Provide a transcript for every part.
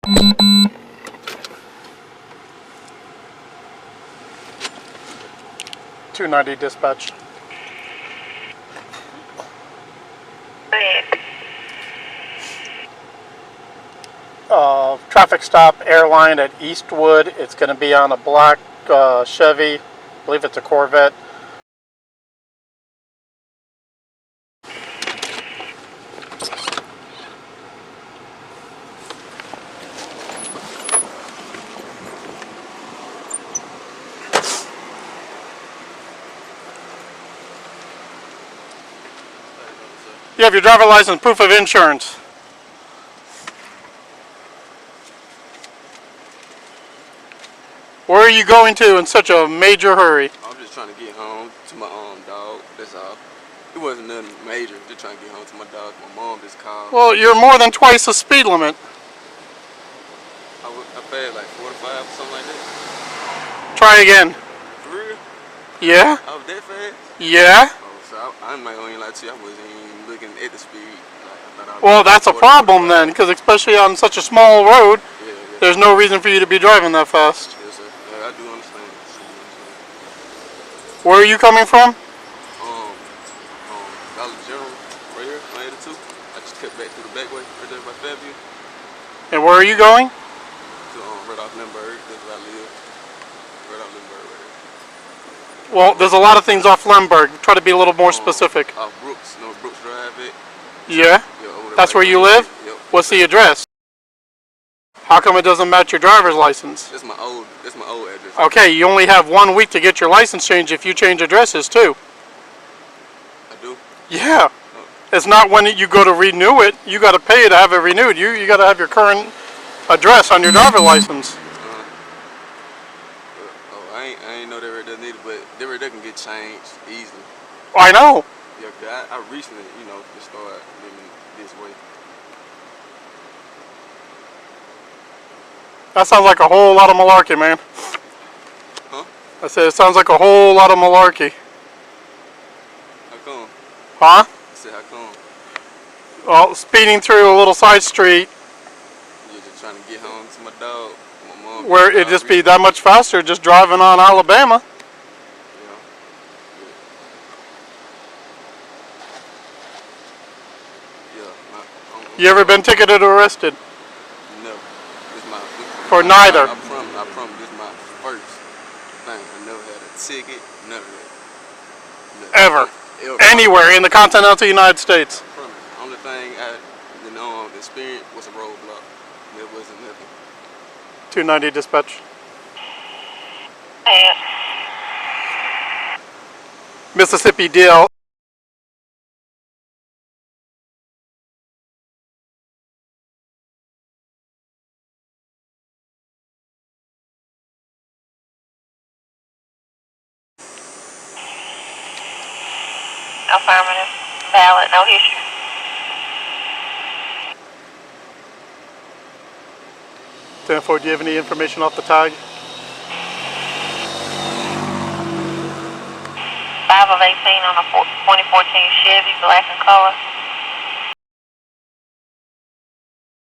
.290 dispatch. Traffic stop, Airline at Eastwood. It's going to be on a black Chevy. I believe it's a Corvette. You have your driver license, proof of insurance. Where are you going to in such a major hurry? I'm just trying to get home to my dog, that's all. It wasn't nothing major, just trying to get home to my dog. My mom just called. Well, you're more than twice the speed limit. I passed like 45 or something like that. Try again. For real? Yeah? I was that fast? Yeah? Oh, so I'm not going to lie to you, I wasn't even looking at the speed. Well, that's a problem then, because especially on such a small road, there's no reason for you to be driving that fast. Yes, sir. Yeah, I do understand. Where are you coming from? Dollar General, right here, 182. I just cut back through the back way, right there by Fairview. And where are you going? To right off Lindbergh, that's where I live. Right off Lindbergh, right here. Well, there's a lot of things off Lindbergh. Try to be a little more specific. Off Brooks, no Brooks Drive it. Yeah? That's where you live? Yep. What's the address? How come it doesn't match your driver's license? That's my old address. Okay, you only have 1 week to get your license changed if you change addresses too. I do? Yeah. It's not when you go to renew it. You got to pay to have it renewed. You got to have your current address on your driver's license. I ain't know that doesn't need it, but that can get changed easily. I know. Yeah, I recently, just started living this way. That sounds like a whole lot of malarkey, man. Huh? I said it sounds like a whole lot of malarkey. How come? Huh? I said, how come? Well, speeding through a little side street. You're just trying to get home to my dog. My mom. Where it'd just be that much faster just driving on Alabama. You ever been ticketed or arrested? No. For neither? I promise, this is my first thing. I never had a ticket, none of that. Ever? Anywhere in the continental United States? I promise. The only thing I experienced was a roadblock. There wasn't nothing. 290 dispatch. Mississippi DL. Affirmative. Valid. No issue. Do you have any information off the tag? 5 of 18 on a 2014 Chevy, black in color.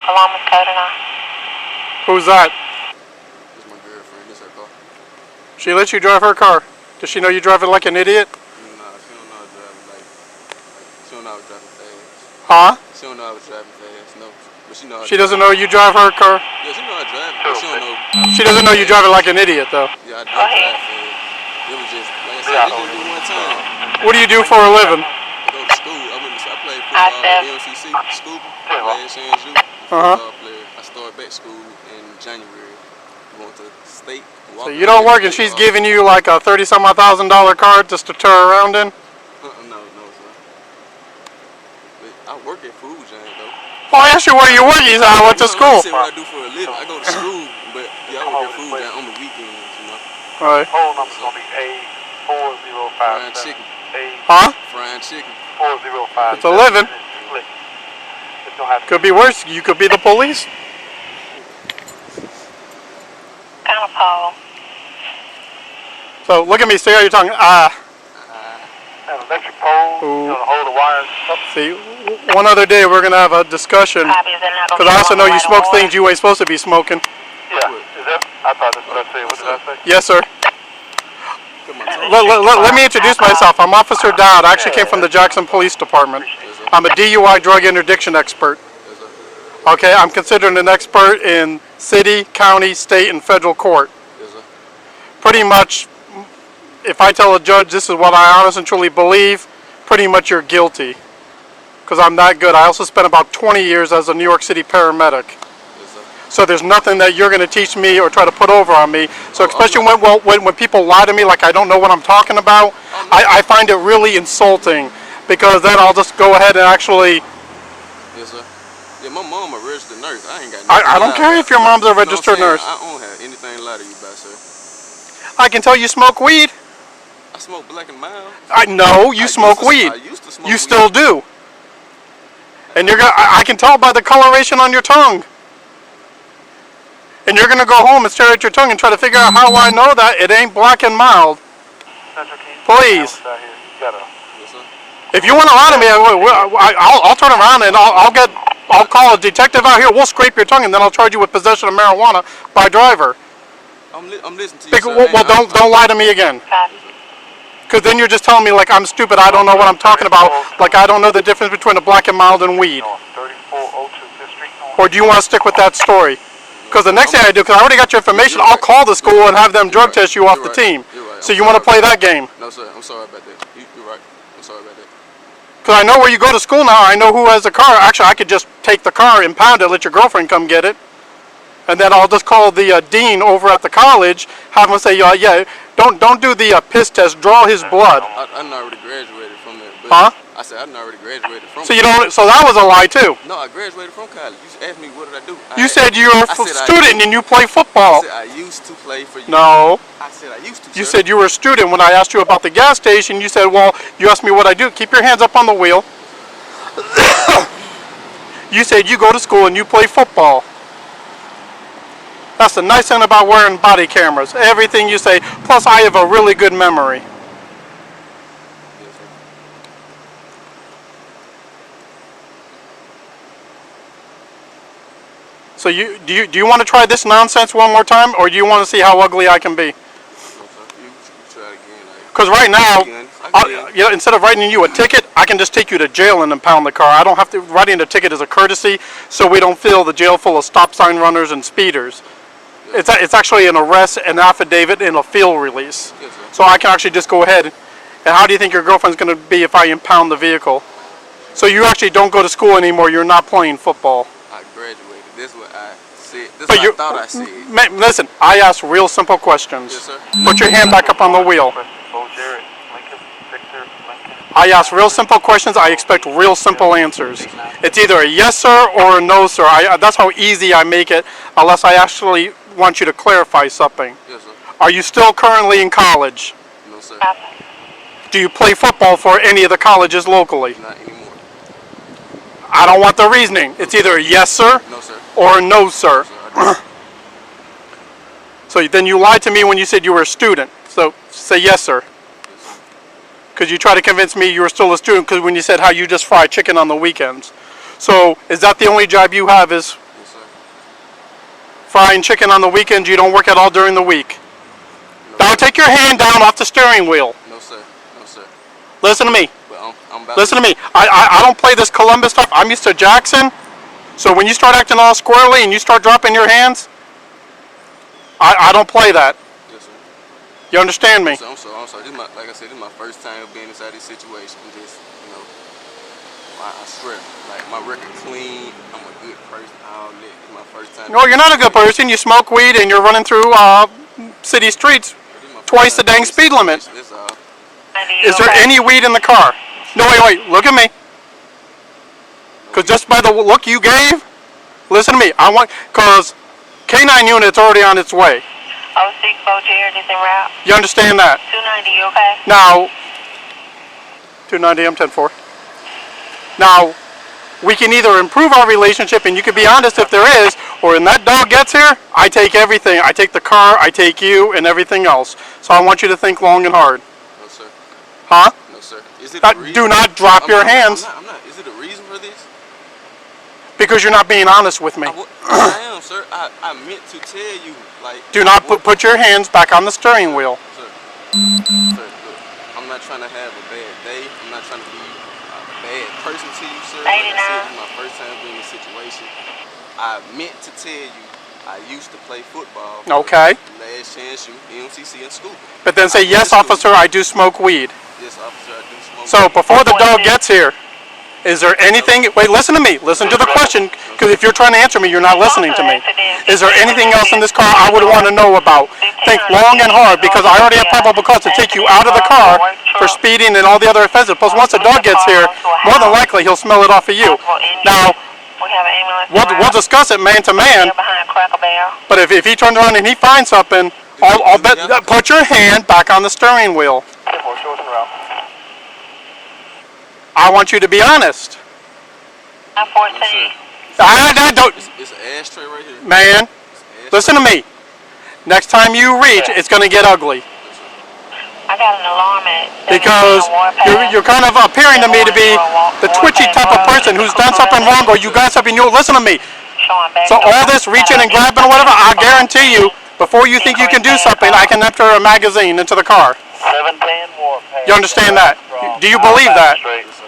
Columbus code and I. Who's that? This is my girlfriend. This is her car. She lets you drive her car. Does she know you drive it like an idiot? Nah, she don't know I was driving she don't know I was driving fast. Huh? She don't know I was driving fast, no. But she know She doesn't know you drive her car? Yeah, she know I drive, but she don't know. She doesn't know you drive it like an idiot, though. Yeah, I do drive fast. It was just, like I said, this just one time. What do you do for a living? I go to school. I played football at LCC, school, last chance youth. Football player. I started back school in January. Going to state. So you don't work and she's giving you like a $30,000 card just to tour around in? No, sir. But I work at Food Giant, though. Well, I asked you where you work. You said I went to school. I said what I do for a living. I go to school, but yeah, I work at Food Giant on the weekends, All right. Phone number's going to be A4057. Fried chicken. Huh? Fried chicken. 4057. It's a living. Could be worse. You could be the police. Kind of Paul. So look at me. See how you're talking. electric pole, you know, to hold the wires up. See, one other day we're gonna have a discussion, because I also know you smoke things you ain't supposed to be smoking. Yeah, is that? I thought that's what I said. What did I say? Yes, sir. Come on, Let me introduce myself. I'm Officer Dowd. I actually came from the Jackson Police Department. I'm a DUI drug interdiction expert. yes, sir. Okay, I'm considered an expert in city, county, state, and federal court. Yes, sir. Pretty much, if I tell a judge this is what I honestly and truly believe, pretty much you're guilty. Because I'm that good. I also spent about 20 years as a New York City paramedic. Yes, sir. So there's nothing that you're going to teach me or try to put over on me. So especially when people lie to me like I don't know what I'm talking about, I find it really insulting, because then I'll just go ahead and actually... Yes, sir. Yeah, my mom a registered nurse. I ain't got I don't care if your mom's a registered nurse. I don't have anything to lie to you about, sir. I can tell you smoke weed. I smoke black and mild. I know you smoke weed. I used to smoke You weed. still do. And you're gonna, I can tell by the coloration on your tongue. And you're gonna go home and stare at your tongue and try to figure out how I know that it ain't black and mild. Please. Yes, sir. If you want to lie to me, I'll turn around and I'll call a detective out here. We'll scrape your tongue and then I'll charge you with possession of marijuana by driver. I'm listening to you, sir. Well, don't lie to me again. Because then you're just telling me like I'm stupid. I don't know what I'm talking about. Like I don't know the difference between a black and mild and weed. Or do you want to stick with that story? Because the next thing I do, because I already got your information, I'll call the school and have them drug test you off the team. So you want to play that game? No, sir. I'm sorry about that. You're right. I'm sorry about that. Because I know where you go to school now. I know who has a car. Actually, I could just take the car, impound it, let your girlfriend come get it. And then I'll just call the dean over at the college, have him say, yeah, don't do the piss test, draw his blood. I already graduated from there. Huh? I said I already graduated from. So you don't. So that was a lie too. No, I graduated from college. You asked me what did I do. You said you're a student and you play football. I said I used to play for you. No. I said I used to. You said you were a student. When I asked you about the gas station, you said, well, you asked me what I do. Keep your hands up on the wheel. You said you go to school and you play football. That's the nice thing about wearing body cameras. Everything you say. Plus, I have a really good memory. Yes, sir. So do you want to try this nonsense one more time, or do you want to see how ugly I can be? No, sir. You try it again. Because right now, instead of writing you a ticket, I can just take you to jail and impound the car. I don't have to. Writing a ticket is a courtesy, so we don't fill the jail full of stop sign runners and speeders. It's actually an arrest, an affidavit, and a field release. Yes, sir. So I can actually just go ahead. And how do you think your girlfriend's going to be if I impound the vehicle? So you actually don't go to school anymore. You're not playing football. I graduated. This is what I said. This is But what I thought I said. Listen, I ask real simple questions. Yes, sir. Put your hand back up on the wheel. I ask real simple questions. I expect real simple answers. It's either a yes, sir, or a no, sir. That's how easy I make it, unless I actually want you to clarify something. Yes, sir. Are you still currently in college? No, sir. Do you play football for any of the colleges locally? Not anymore. I don't want the reasoning. It's either a yes, sir, No, sir. or a no, sir. So I So then you lied to me when you said you were a student. So say yes, sir. Because you tried to convince me you were still a student, because when you said how you just fry chicken on the weekends. So is that the only job you have, is yes, sir. frying chicken on the weekends? You don't work at all during the week? No, Now take your hand down off the steering wheel. no, sir. No, sir. Listen to me. But I'm about Listen to me. I don't play this Columbus stuff. I'm used to Jackson. So when you start acting all squirrely and you start dropping your hands, I don't play that. Yes, sir. You understand me? So I'm sorry. This is like I said, this is my first time being inside this situation. I'm just, I swear, like my record clean. I'm a good person. All that. It's my first time. No, you're not a good person. You smoke weed and you're running through city streets twice the dang speed limit. That's all. Is there any weed in the car? No, wait. Look at me. Because just by the look you gave, listen to me. Because K9 unit's already on its way. 064 Jared is en route. You understand that? 290, you okay? Now, 290, I'm 10-4. Now, we can either improve our relationship, and you can be honest if there is, or when that dog gets here, I take everything. I take the car, I take you, and everything else. So I want you to think long and hard. No, sir. Huh? No, sir. Is it a reason? Do not drop your hands. I'm not. Is it a reason for this? Because you're not being honest with me. I am, sir. I meant to tell you, like. Do not put your hands back on the steering wheel. Sir, look, I'm not trying to have a bad day. I'm not trying to be a bad person to you, sir. Like I said, this is my first time being in this situation. I meant to tell you, I used to play football. Okay. Last Chance U, MCC, and school. But then say, yes, officer, I do smoke weed. Yes, officer, I do smoke. So before the dog gets here, is there anything, wait, listen to me, listen to the question, because if you're trying to answer me, you're not listening to me. Is there anything else in this car I would want to know about? Think long and hard, because I already have probable cause to take you out of the car for speeding and all the other offenses. Plus, once the dog gets here, more than likely he'll smell it off of you. Now, we'll discuss it man to man, but if he turns around and he finds something, I'll bet, put your hand back on the steering wheel. I want you to be honest. I'm 14. I don't. It's an ashtray right here. Man, listen to me. Next time you reach, it's going to get ugly. I got an alarm at Because you're kind of appearing to me to be the twitchy type of person who's done something wrong, or you got something, you listen to me. So all this reaching and grabbing or whatever, I guarantee you, before you think you can do something, I can enter a magazine into the car. 710 Warpath. You understand that? Do you believe that?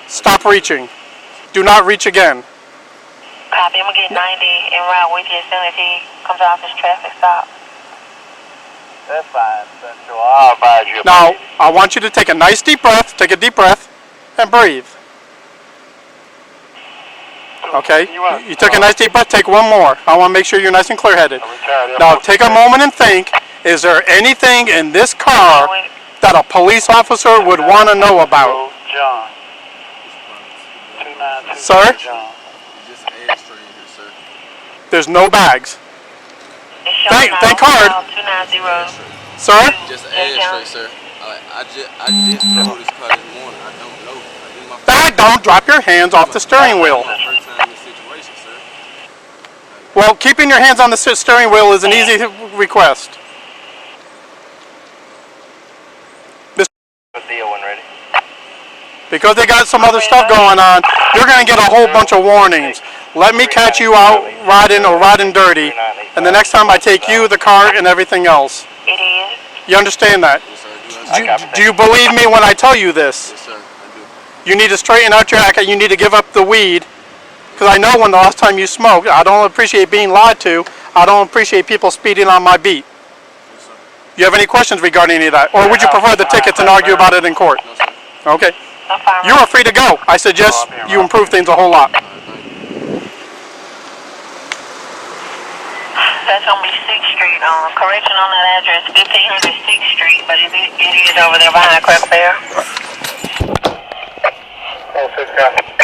Stop reaching. Do not reach again. Copy. I'm going to get 90 en route with you as soon as he comes off his traffic stop. That's fine, Central. I'll advise you. Now, I want you to take a nice deep breath, take a deep breath, and breathe. Okay? You took a nice deep breath, take one more. I want to make sure you're nice and clear-headed. Now, take a moment and think, is there anything in this car that a police officer would want to know about? John. 292 Sir? John. Just an ashtray in here, sir. There's no bags. Think hard. 290. Sir? Just an ashtray, sir. I just drove this car this morning. I don't know. This is my first Don't drop your hands off the steering wheel. time in this situation, sir. Well, keeping your hands on the steering wheel is an easy request. The deal when ready. Because they got some other stuff going on, you're going to get a whole bunch of warnings. Let me catch you out riding dirty, and the next time I take you, the car, and everything else. It is. You understand that? Yes, sir. Do you believe me when I tell you this? Yes, sir. I do. You need to straighten out your act. You need to give up the weed. Because I know when the last time you smoked, I don't appreciate being lied to. I don't appreciate people speeding on my beat. Yes, sir. You have any questions regarding any of that? Or would you prefer the tickets and argue about it in court? No, sir. Okay. You are free to go. I suggest you improve things a whole lot. That's going to be 6th Street. Correction on that address, 1500 6th Street, but it is over there behind Cracker Barrel. Oh, 6 copy.